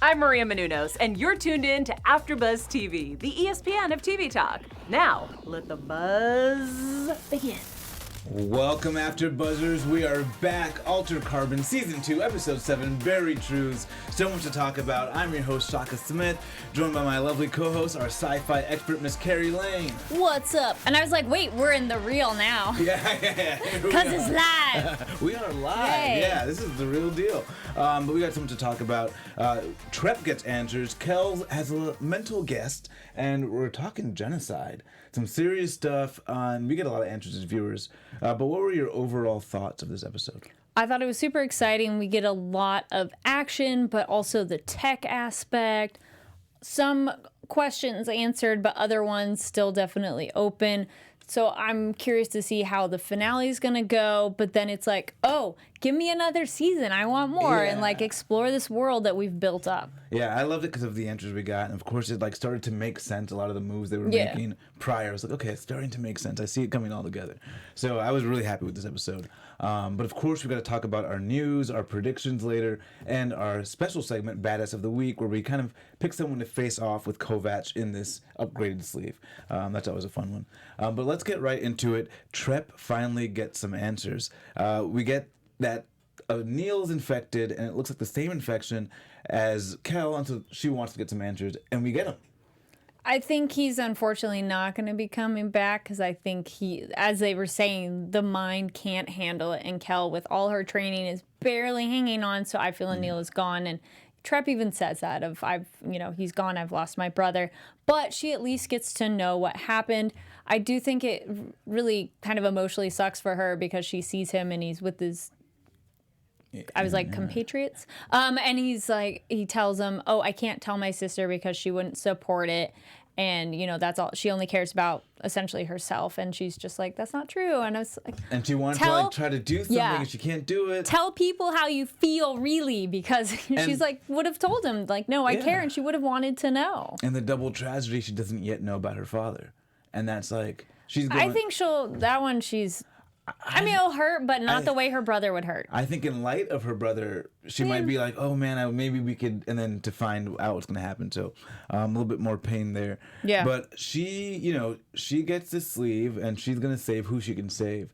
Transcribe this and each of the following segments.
I'm Maria Menounos, and you're tuned in to AfterBuzz TV, the ESPN of TV talk. Now, let the buzz begin. Welcome, After Buzzers. We are back. Alter Carbon, Season 2, Episode 7, Buried Truths. So much to talk about. I'm your host, Shaka Smith, joined by my lovely co-host, our sci-fi expert, Miss Kari Lane. What's up? And I was like, wait, we're in the real now. Yeah. Because it's live. We are live. Yay. Yeah, this is the real deal. But we got something to talk about. Trepp gets answers. Quell has a mental guest, and we're talking genocide. Some serious stuff, and we get a lot of answers as viewers. But what were your overall thoughts of this episode? I thought it was super exciting. We get a lot of action, but also the tech aspect. Some questions answered, but other ones still definitely open. So I'm curious to see how the finale is going to go. But then it's like, oh, give me another season. I want more. Yeah. And like explore this world that we've built up. Yeah, I loved it because of the answers we got. And of course, it like started to make sense. A lot of the moves they were making prior. I was like, okay, it's starting to make sense. I see it coming all together. So I was really happy with this episode. But of course, we've got to talk about our news, our predictions later, and our special segment, Badass of the Week, where we kind of pick someone to face off with Kovacs in this upgraded sleeve. That's always a fun one. But let's get right into it. Trepp finally gets some answers. We get that Anil's infected, and it looks like the same infection as Quell, and so she wants to get some answers, and we get them. I think he's unfortunately not going to be coming back because I think he, as they were saying, the mind can't handle it. And Quell, with all her training, is barely hanging on. So I feel Anil is gone. And Trepp even says that he's gone. I've lost my brother. But she at least gets to know what happened. I do think it really kind of emotionally sucks for her because she sees him and he's with his compatriots. And he's like, he tells them, oh, I can't tell my sister because she wouldn't support it. And, that's all. She only cares about essentially herself. And she's just like, that's not true. And I was like, and she wanted to try to do something and she can't do it. Tell people how you feel really, because she's like, would have told him like, no, I care. And she would have wanted to know. And the double tragedy, she doesn't yet know about her father. And that's like, she's going. I think it'll hurt, but not the way her brother would hurt. I think in light of her brother, she might be like, oh man, maybe we could, and then to find out what's going to happen. So a little bit more pain there. Yeah. But she, she gets this sleeve and she's going to save who she can save.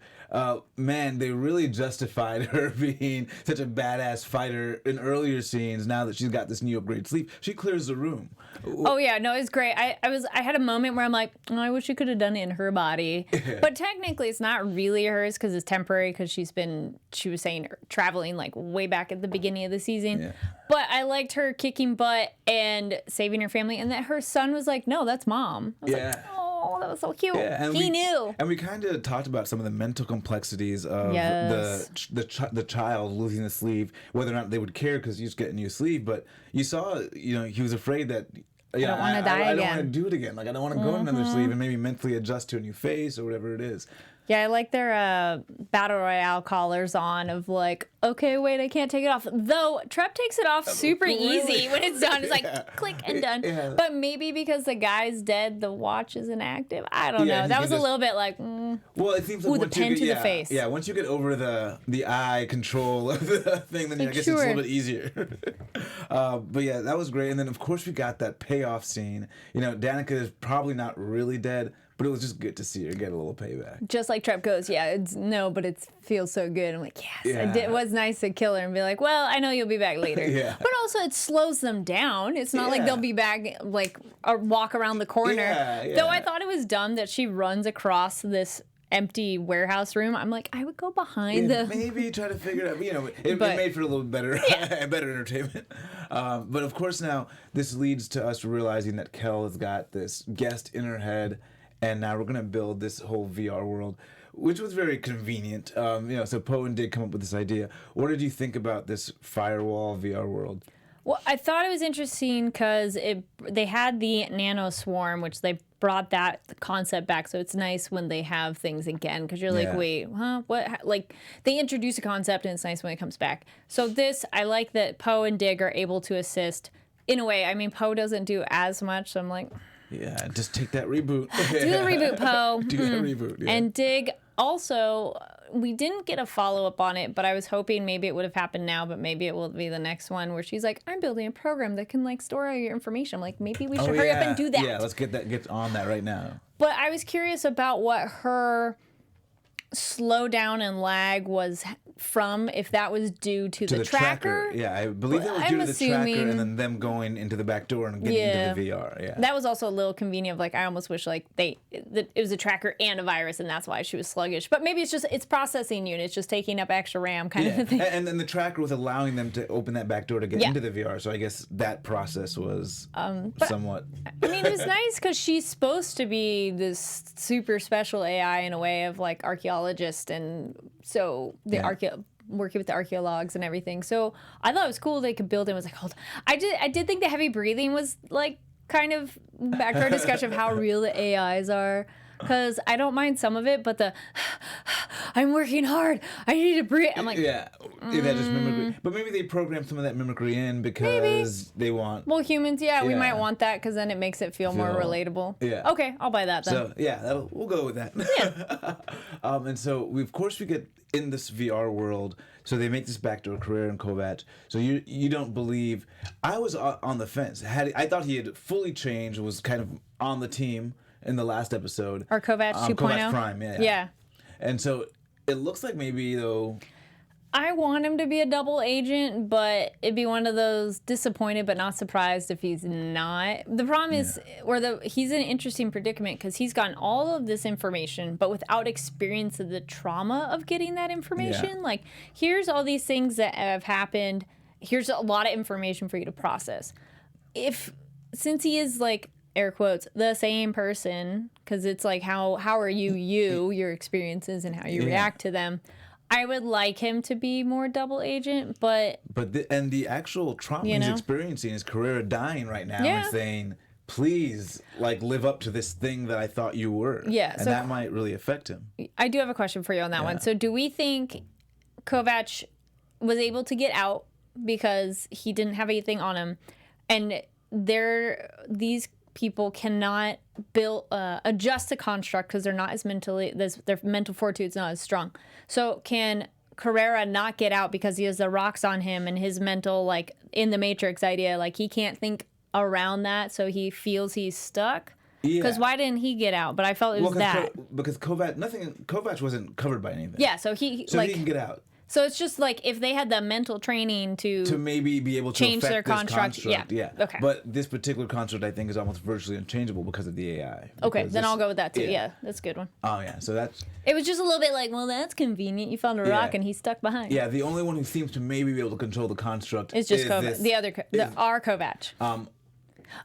Man, they really justified her being such a badass fighter in earlier scenes. Now that she's got this new upgrade sleeve, she clears the room. Oh yeah, no, it's great. I had a moment where I'm like, oh, I wish she could have done it in her body. But technically it's not really hers because it's temporary, because she was saying traveling like way back at the beginning of the season. Yeah. But I liked her kicking butt and saving her family, and that her son was like, no, that's mom. I was like, oh, that was so cute. Yeah, and he knew. And we kind of talked about some of the mental complexities of the child losing the sleeve, whether or not they would care because he's getting a new sleeve. But you saw, he was afraid that, I don't want to die again. I don't want to do it again. Like, I don't want to go to another sleeve and maybe mentally adjust to a new face or whatever it is. Yeah, I like their Battle Royale collars on of like, okay, wait, I can't take it off. Though Trepp takes it off super easy when it's done. It's like, click and done. Yeah. But maybe because the guy's dead, the watch is inactive. I don't know. That was a little bit like, well, it seems like the pen to the face. Yeah, once you get over the eye control of the thing, then I guess it's a little bit easier. But yeah, that was great. And then, of course, we got that payoff scene. Danica is probably not really dead, but it was just good to see her get a little payback. Just like Trepp goes, but it feels so good. I'm like, yes. It was nice to kill her and be like, well, I know you'll be back later. Yeah. But also it slows them down. It's not like they'll be back, like, or walk around the corner. Yeah. Though I thought it was dumb that she runs across this empty warehouse room. I'm like, I would go behind maybe try to figure it out. It made for a little better better entertainment. But of course now this leads to us realizing that Quell has got this guest in her head, and now we're going to build this whole VR world, which was very convenient. So Poe and Digg come up with this idea. What did you think about this firewall VR world? Well, I thought it was interesting because they had the nano swarm, which they brought that concept back. So it's nice when they have things again, because you're like, wait, huh? What? Like, they introduce a concept and it's nice when it comes back. So this, I like that Poe and Digg are able to assist in a way. I mean, Poe doesn't do as much, so I'm like, yeah, just take that reboot. Do the reboot, Poe. Do the reboot, yeah. And Digg also we didn't get a follow-up on it, but I was hoping maybe it would have happened now, but maybe it will be the next one where she's like, I'm building a program that can like store all your information. I'm like, maybe we should hurry up and do that. Yeah, let's get on that right now. But I was curious about what her slowdown and lag was from, if that was due to the tracker. Yeah, I believe that was due to the tracker and then them going into the back door and getting into the VR. Yeah, that was also a little convenient. Like, I almost wish like it was a tracker and a virus, and that's why she was sluggish. But maybe it's processing units just taking up extra RAM kind of a thing. And then the tracker was allowing them to open that back door to get into the VR. So I guess that process was somewhat. I mean, it was nice because she's supposed to be this super special AI in a way of like archaeologist, and so the working with the archaeologues and everything. So I thought it was cool they could build it. It was like, hold on. I did think the heavy breathing was like kind of back to our discussion of how real the AIs are. Because I don't mind some of it, but I'm working hard. I need to breathe. I'm like, that just mimicry. But maybe they programmed some of that mimicry in because they want. Well, humans, we might want that because then it makes it feel more relatable. Yeah. Okay, I'll buy that then. So we'll go with that. Yeah. And so we get in this VR world. So they make this backdoor Carrera and Kovacs. So you don't believe. I was on the fence. I thought he had fully changed. Was kind of on the team in the last episode. Or Kovacs 2.0? Kovacs Prime, yeah. And so it looks like maybe, though... I want him to be a double agent, but it'd be one of those disappointed but not surprised if he's not. The problem is, he's in an interesting predicament because he's gotten all of this information, but without experience of the trauma of getting that information. Yeah. Like, here's all these things that have happened. Here's a lot of information for you to process. Since he is, like, air quotes, the same person, because it's like, how are your experiences and how you react to them. I would like him to be more double agent, but the actual trauma he's experiencing is Carrera dying right now and saying, please, like, live up to this thing that I thought you were. Yeah. And that might really affect him. I do have a question for you on that one. So do we think Kovacs was able to get out because he didn't have anything on him, and these people cannot adjust a construct because they're not as their mental fortitude's not as strong. So can Carrera not get out because he has the rocks on him and his mental, like, in the Matrix idea, like, he can't think around that, so he feels he's stuck? Because why didn't he get out? But I felt it was because Kovacs wasn't covered by anything. Yeah, so he can get out. So it's just like if they had the mental training to maybe be able to change their construct. Yeah. Okay. But this particular construct, I think, is almost virtually unchangeable because of the AI. Okay, then I'll go with that too. Yeah, that's a good one. Oh yeah, so that's. It was just a little bit like, well, that's convenient. You found a rock and he's stuck behind. Yeah, the only one who seems to maybe be able to control the construct is just Kovacs. Our Kovacs.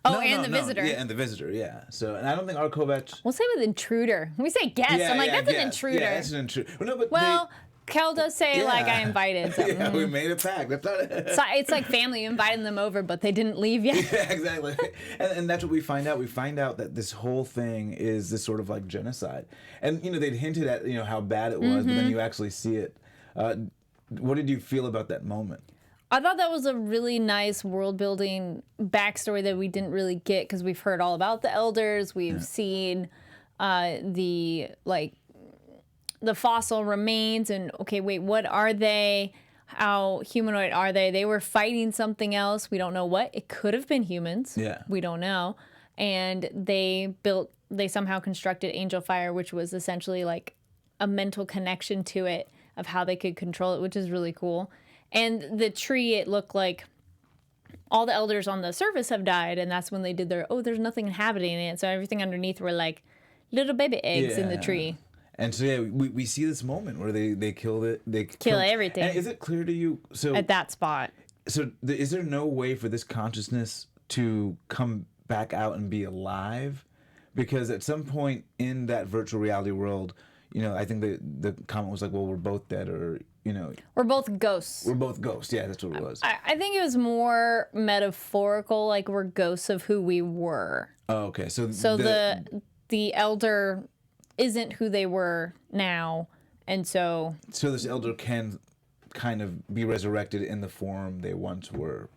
The visitor. Yeah, and the visitor, yeah. So, and I don't think our Kovacs. We'll say with intruder. We say guest. I'm like, that's an intruder. Yeah, that's an intruder. Kel does say, like, I invited something. Yeah, we made a pact. That's not it. So it's like family inviting them over, but they didn't leave yet. Yeah, exactly. And that's what we find out. We find out that this whole thing is this sort of like genocide. And, they'd hinted at, how bad it was, but then you actually see it. What did you feel about that moment? I thought that was a really nice world-building backstory that we didn't really get because we've heard all about the elders. We've seen the fossil remains and, okay, wait, what are they? How humanoid are they? They were fighting something else. We don't know what. It could have been humans. Yeah. We don't know. And they somehow constructed Angel Fire, which was essentially like a mental connection to it of how they could control it, which is really cool. And the tree, it looked like all the elders on the surface have died, and that's when they did there's nothing inhabiting it. So everything underneath were like little baby eggs in the tree. And so we see this moment where they kill it. They kill everything. And is it clear to you? So at that spot. So is there no way for this consciousness to come back out and be alive? Because at some point in that virtual reality world, I think the comment was like, "Well, we're both dead," or we're both ghosts. We're both ghosts. Yeah, that's what it was. I think it was more metaphorical, like we're ghosts of who we were. Oh, okay. So the elder isn't who they were now, and so this elder can kind of be resurrected in the form they once were.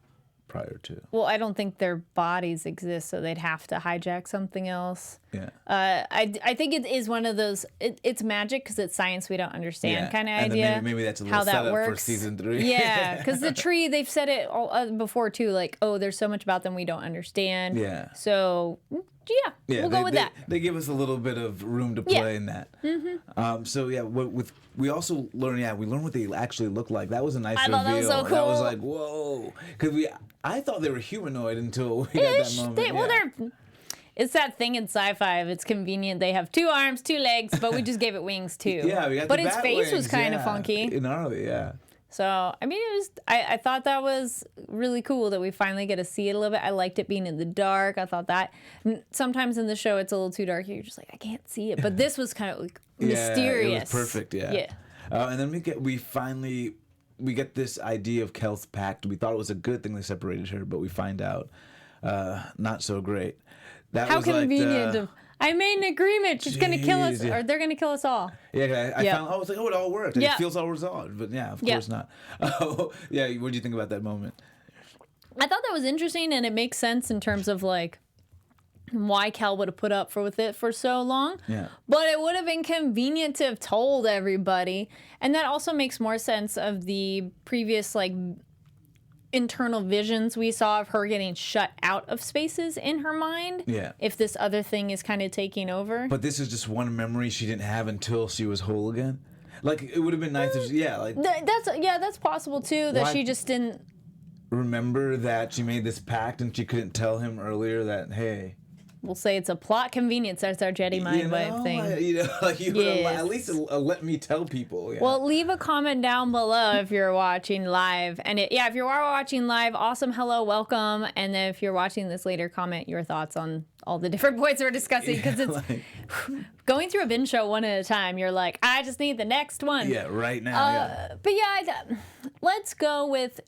prior to. Well, I don't think their bodies exist, so they'd have to hijack something else. Yeah. I think it is one of those. It's magic because it's science we don't understand kind of idea. Then maybe that's a little how that setup works for season 3. Yeah, because the tree, they've said it all, before too. Like, oh, there's so much about them we don't understand. Yeah. So yeah, we'll go with that. They give us a little bit of room to play in that. Mm-hmm. So yeah, we also learn what they actually look like. That was a nice reveal. Thought that was so cool. That was like, whoa, because I thought they were humanoid until we got that moment. It's that thing in sci-fi. If it's convenient, they have 2 arms, 2 legs, but we just gave it wings too. Yeah, we got. But the its bat face wings, was kind of funky. Gnarly, yeah. So, I mean, it was. I thought that was really cool that we finally get to see it a little bit. I liked it being in the dark. I thought that sometimes in the show it's a little too dark. You're just like, I can't see it. But this was kind of like mysterious. It was perfect. Yeah. Yeah. And then we finally get this idea of Kell's pact. We thought it was a good thing they separated her, but we find out not so great. That How was convenient. Like I made an agreement. She's going to kill us, or they're going to kill us all. Yeah, I found. I was like, it all worked. It feels all resolved, but of course not. Oh, yeah. What do you think about that moment? I thought that was interesting, and it makes sense in terms of like why Kell would have put up with it for so long. Yeah. But it would have been convenient to have told everybody, and that also makes more sense of the previous like internal visions we saw of her getting shut out of spaces in her mind. Yeah. If this other thing is kind of taking over. But this is just one memory she didn't have until she was whole again. Like it would have been nice if that's possible too. That she just didn't remember that she made this pact and she couldn't tell him earlier that hey. We'll say it's a plot convenience. That's our Jedi mind wave thing. At least let me tell people. Yeah. Well, leave a comment down below if you're watching live. And if you are watching live, awesome, hello, welcome. And then if you're watching this later, comment your thoughts on all the different points we're discussing. Because it's going through a binge show one at a time. You're like, I just need the next one. Yeah, right now. But let's go with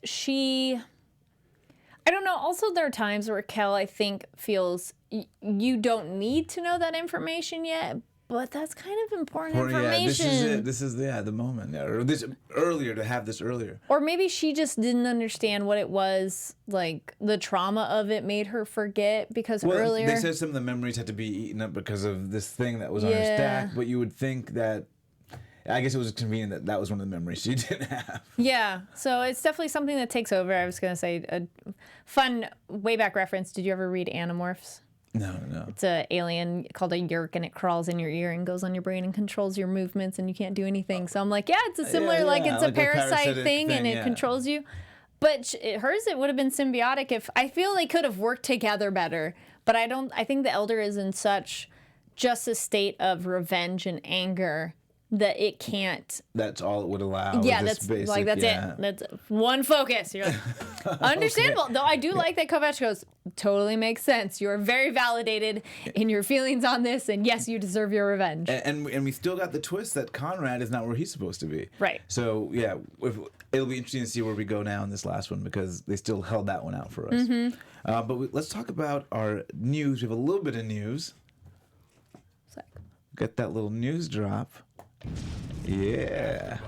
I don't know. Also, there are times where Kell, I think, feels you don't need to know that information yet, but that's kind of important information. Yeah, this is the moment. Yeah, or this earlier to have this earlier. Or maybe she just didn't understand what it was. Like the trauma of it made her forget because earlier they said some of the memories had to be eaten up because of this thing that was on her stack. But you would think that. I guess it was convenient that was one of the memories she didn't have. Yeah, so it's definitely something that takes over. I was going to say a fun way back reference. Did you ever read Animorphs? No. It's an alien called a Yeerk, and it crawls in your ear and goes on your brain and controls your movements, and you can't do anything. So I'm like, it's a similar, it's a parasite thing, and it controls you. But hers, it would have been symbiotic if I feel they could have worked together better. But I think the Elder is in such just a state of revenge and anger that it can't. That's all it would allow. Yeah, that's it. That's one focus. You're like, understandable. Though I do like that Kovacs goes, totally makes sense. You are very validated in your feelings on this, and yes, you deserve your revenge. And we still got the twist that Conrad is not where he's supposed to be. Right. So it'll be interesting to see where we go now in this last one because they still held that one out for us. Mm-hmm. But let's talk about our news. We have a little bit of news. Get that little news drop. Yeah.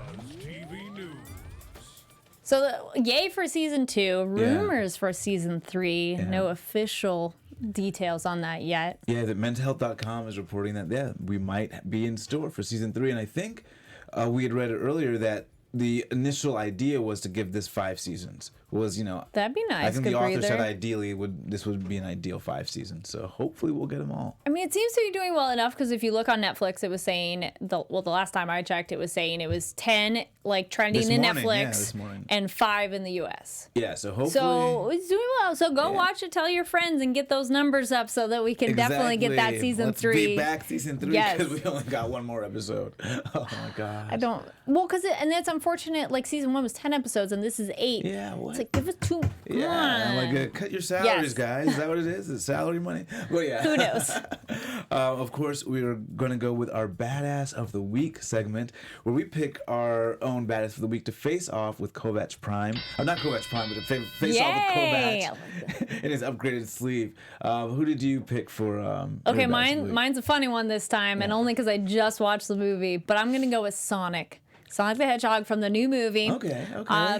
So yay for season 2. Rumors for season 3. Yeah. No official details on that yet. Yeah, that mentalhealth.com is reporting that we might be in store for season 3, and I think we had read it earlier that the initial idea was to give this 5 seasons. That'd be nice. I think the author said ideally this would be an ideal 5 seasons. So hopefully we'll get them all. I mean, it seems to be doing well enough because if you look on Netflix, it was saying the last time I checked, it was saying it was 10 trending in Netflix and 5 in the US. Yeah, so hopefully it's doing well. So go watch it, tell your friends, and get those numbers up so that we can definitely get that season 3. Let's be back season 3 because we only got one more episode. Oh my god. And that's unfortunate. Like season 1 was 10 episodes and this is 8. Yeah, what? It's like give us 2. Cut your salaries, guys. Is that what it is? Is it salary money? Well, yeah. Who knows? Of course, we are going to go with our Badass of the Week segment, where we pick our own Badass of the Week to face off with Kovacs Prime. Not Kovacs Prime, but to face off with Kovacs in his upgraded sleeve. Who did you pick for? Mine's a funny one this time, and only because I just watched the movie. But I'm going to go with Sonic. Sonic the Hedgehog from the new movie. Okay.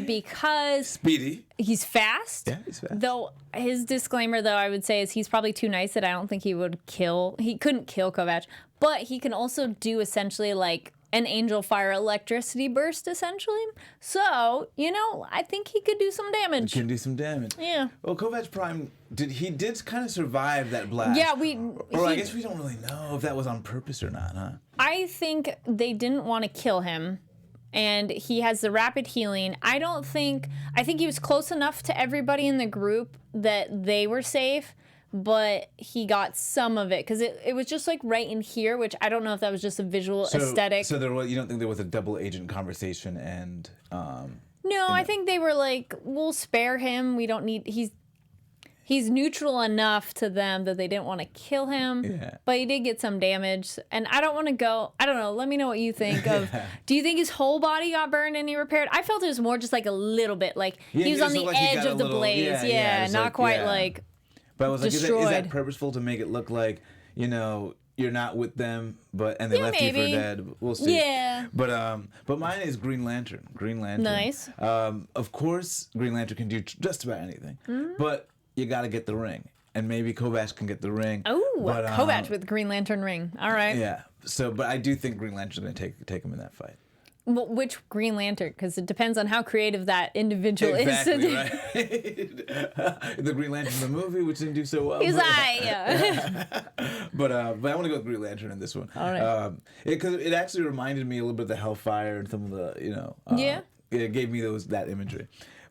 Because Speedy. he's fast. Yeah, he's fast. Though his disclaimer, though, I would say is he's probably too nice that I don't think he couldn't kill Kovacs, but he can also do essentially like an angel fire electricity burst, essentially. So, I think he could do some damage. Can do some damage. Yeah. Well, Kovacs Prime did kind of survive that blast. Yeah, I guess we don't really know if that was on purpose or not, huh? I think they didn't want to kill him. And he has the rapid healing. I think he was close enough to everybody in the group that they were safe, but he got some of it because it was just like right in here, which I don't know if that was just a visual aesthetic. So you don't think there was a double agent conversation and No, I think they were like, we'll spare him. We don't need he's neutral enough to them that they didn't want to kill him. Yeah. But he did get some damage. And I don't want to go, I don't know, let me know what you think of. Do you think his whole body got burned and he repaired? I felt it was more just like a little bit. Like he was on the edge of the blaze. Yeah, not quite like But I was destroyed. Like, is that purposeful to make it look like, you're not with them, and they left maybe. you for dead? We'll see. Yeah. But mine is Green Lantern. Green Lantern. Nice. Of course, Green Lantern can do just about anything. But you got to get the ring. And maybe Kovacs can get the ring. Oh, Kovacs with Green Lantern ring. All right. Yeah. But I do think Green Lantern's going to take him in that fight. Well, which Green Lantern? Because it depends on how creative that individual is. Exactly, right? The Green Lantern in the movie, which didn't do so well. He's like, But I want to go with Green Lantern in this one. All right. Because it actually reminded me a little bit of the Hellfire and some of the, Yeah. It gave me that imagery.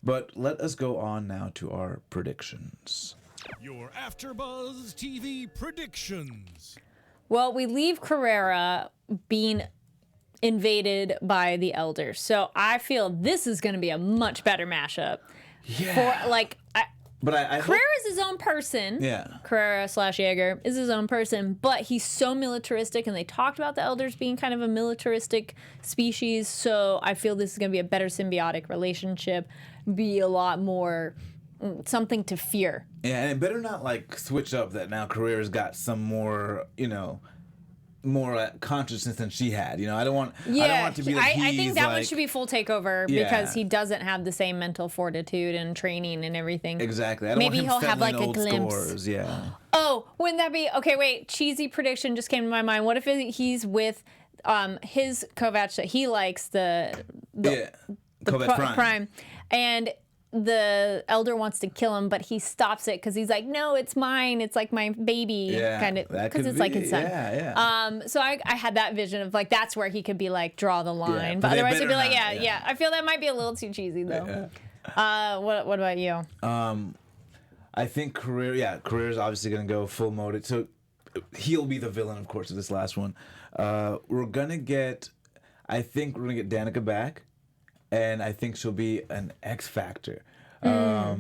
But let us go on now to our predictions. Your AfterBuzz TV predictions. Well, we leave Carrera being invaded by the elders. So I feel this is going to be a much better mashup. Yeah. But I hope... Carrera's his own person. Yeah. Carrera / Jaeger is his own person, but he's so militaristic, and they talked about the elders being kind of a militaristic species. So I feel this is going to be a better symbiotic relationship, be a lot more something to fear. Yeah, and it better not switch up that now Carrera's got some more, more consciousness than she had. I don't want it to be that I think that one like, should be full takeover because he doesn't have the same mental fortitude and training and everything. Exactly. I don't Maybe want him he'll have like a old glimpse. Scores. Yeah. Oh, wouldn't that be okay? Wait, cheesy prediction just came to my mind. What if he's with his Kovacs that he likes the Kovacs Prime, and the elder wants to kill him, but he stops it because he's like, no, it's mine. It's like my baby, kind of, because it's like his son. Yeah. So I had that vision of that's where he could be draw the line, Yeah, but otherwise he'd be like, not, yeah. I feel that might be a little too cheesy though. Yeah. What about you? I think Carrera's obviously gonna go full mode. So he'll be the villain, of course, of this last one. I think we're gonna get Danica back. And I think she'll be an X Factor. I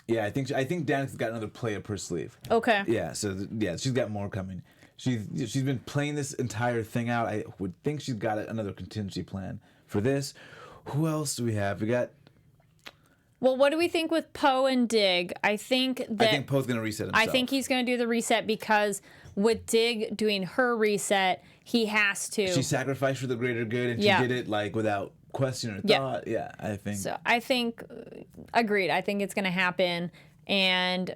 think Danica's got another play up her sleeve. Okay. Yeah, she's got more coming. She's been playing this entire thing out. I would think she's got another contingency plan for this. Who else do we have? We got. Well, what do we think with Poe and Digg? I think Poe's gonna reset himself. I think he's gonna do the reset because with Digg doing her reset, he has to. She sacrificed for the greater good, and she did it without question or thought. Yeah, I think. So I think, agreed. I think it's going to happen, and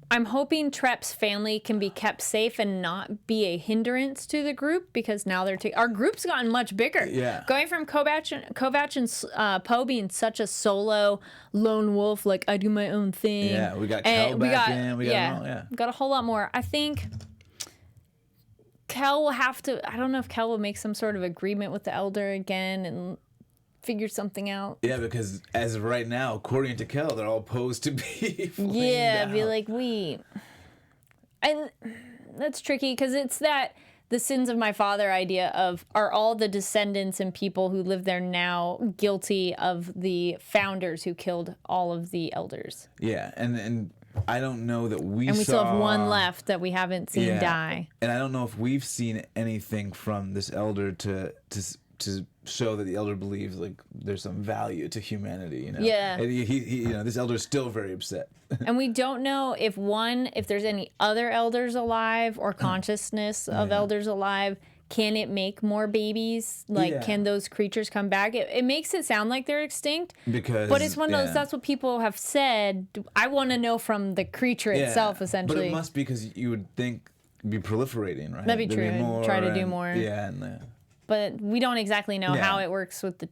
I'm hoping Trepp's family can be kept safe and not be a hindrance to the group because now our group's gotten much bigger. Yeah. Going from Kovacs and Poe being such a solo lone wolf, I do my own thing. Yeah, we got Quell back in. We got a whole lot more. I think Quell will have to. I don't know if Quell will make some sort of agreement with the elder again and figure something out. Yeah, because as of right now, according to Quell, they're all posed to be. Be like and that's tricky because it's that the sins of my father idea of are all the descendants and people who live there now guilty of the founders who killed all of the elders. Yeah, and I don't know that we still have one left that we haven't seen die. And I don't know if we've seen anything from this elder to show that the elder believes there's some value to humanity. Yeah. And he this elder is still very upset. And we don't know if there's any other elders alive or consciousness of elders alive. can it make more babies? Like, can those creatures come back? It makes it sound like they're extinct. But it's one of those, that's what people have said. I want to know from the creature itself, essentially. But it must be because you would think it'd be proliferating, right? That'd be true. Try to do more. Yeah. But we don't exactly know how it works with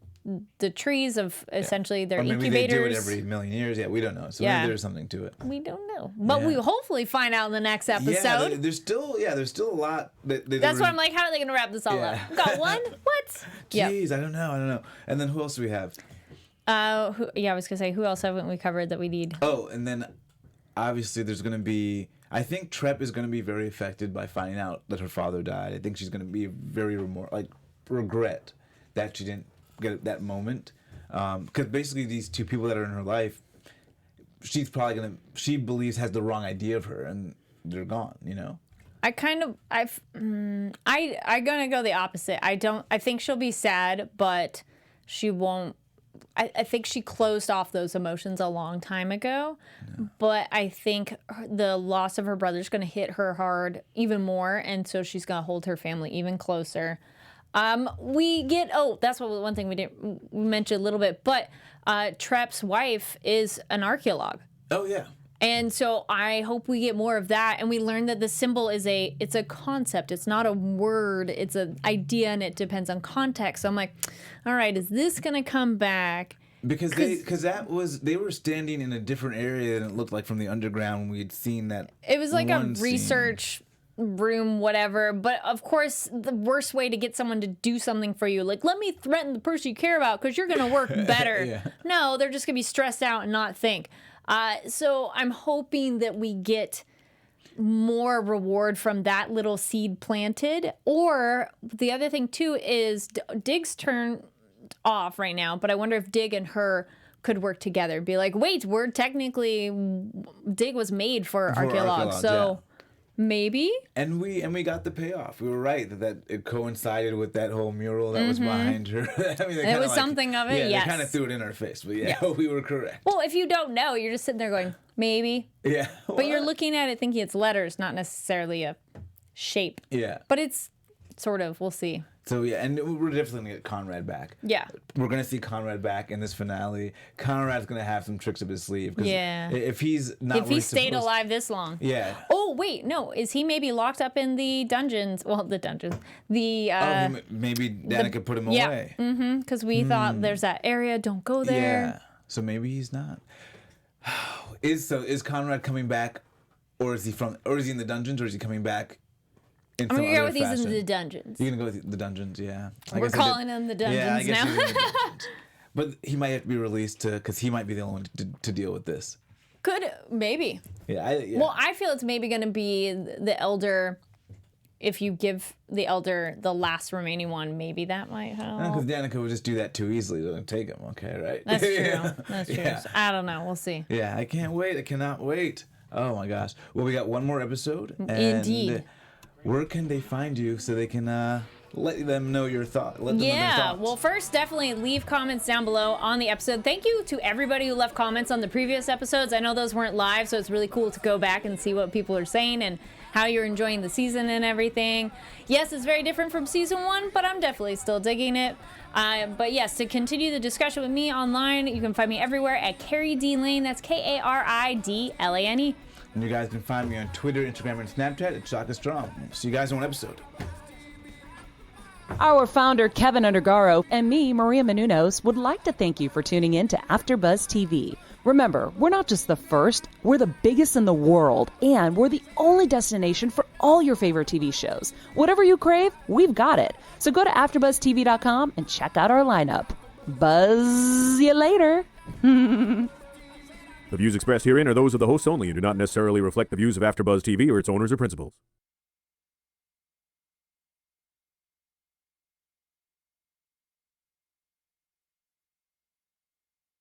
the trees of essentially their maybe incubators. They do it every million years. Yeah, we don't know. So maybe there's something to it. We don't know. But we hopefully find out in the next episode. Yeah, there's still a lot. That's why I'm like, how are they going to wrap this all up? Got one? What? Jeez, I don't know. And then who else do we have? I was going to say, who else haven't we covered that we need? Oh, and then obviously there's going to be, I think Trepp is going to be very affected by finding out that her father died. I think she's going to be very regret that she didn't get that moment. Because basically these two people that are in her life, she's probably she believes has the wrong idea of her, and they're gone, you know? I'm gonna go the opposite. I think she'll be sad, but she won't. I think she closed off those emotions a long time ago, but I think the loss of her brother is going to hit her hard even more, and so she's going to hold her family even closer. That's one thing we didn't mention a little bit, but Trepp's wife is an archaeologue. Oh, yeah. And so I hope we get more of that, and we learn that the symbol it's a concept. It's not a word. It's an idea, and it depends on context. So I'm like, all right, is this going to come back? Because they were standing in a different area than it looked like from the underground when we had seen that. It was like a research room, whatever. But of course, the worst way to get someone to do something for you, like, let me threaten the person you care about because you're going to work better. No, they're just going to be stressed out and not think. So I'm hoping that we get more reward from that little seed planted. Or the other thing too is Digg's turned off right now, but I wonder if Digg and her could work together. Be like, wait, we're technically, Digg was made for archaeologues, so maybe. And we got the payoff. We were right that it coincided with that whole mural that was behind her. I mean, it was something of it. Yeah, they kind of threw it in our face, but we were correct. Well, if you don't know, you're just sitting there going, maybe. Yeah. But you're looking at it thinking it's letters, not necessarily a shape. Yeah. But it's sort of. We'll see. So and we're definitely gonna get Conrad back. Yeah. We're gonna see Conrad back in this finale. Conrad's gonna have some tricks up his sleeve. Yeah. If he's not. If he stayed alive this long. Yeah. Oh wait, no. Is he maybe locked up in the dungeons? Well, the dungeons. The. Maybe Danica put him away. Mm-hmm. Because we thought there's that area. Don't go there. Yeah. So maybe he's not. Is Conrad coming back, or is he in the dungeons, or is he coming back? I'm gonna go with these in the dungeons. You're gonna go with the dungeons, yeah. We're calling them the dungeons now. Dungeons. But he might have to be released because he might be the only one to deal with this. Maybe. Yeah. Well, I feel it's maybe gonna be the elder. If you give the elder the last remaining one, maybe that might help. Because Danica would just do that too easily to take him. Okay, right? That's true. That's true. Yeah. I don't know. We'll see. Yeah, I can't wait. I cannot wait. Oh my gosh. Well, we got one more episode. Indeed. Where can they find you so they can let them know your thoughts? Well, first, definitely leave comments down below on the episode. Thank you to everybody who left comments on the previous episodes. I know those weren't live, so it's really cool to go back and see what people are saying and how you're enjoying the season and everything. Yes, it's very different from season 1, but I'm definitely still digging it. But yes, to continue the discussion with me online, you can find me everywhere at Kari D Lane. That's KaridLane. And you guys can find me on Twitter, Instagram, and Snapchat at Shaka Strong. See you guys in one episode. Our founder, Keven Undergaro, and me, Maria Menounos, would like to thank you for tuning in to AfterBuzz TV. Remember, we're not just the first, we're the biggest in the world, and we're the only destination for all your favorite TV shows. Whatever you crave, we've got it. So go to AfterBuzzTV.com and check out our lineup. Buzz you later. The views expressed herein are those of the hosts only and do not necessarily reflect the views of AfterBuzz TV or its owners or principals.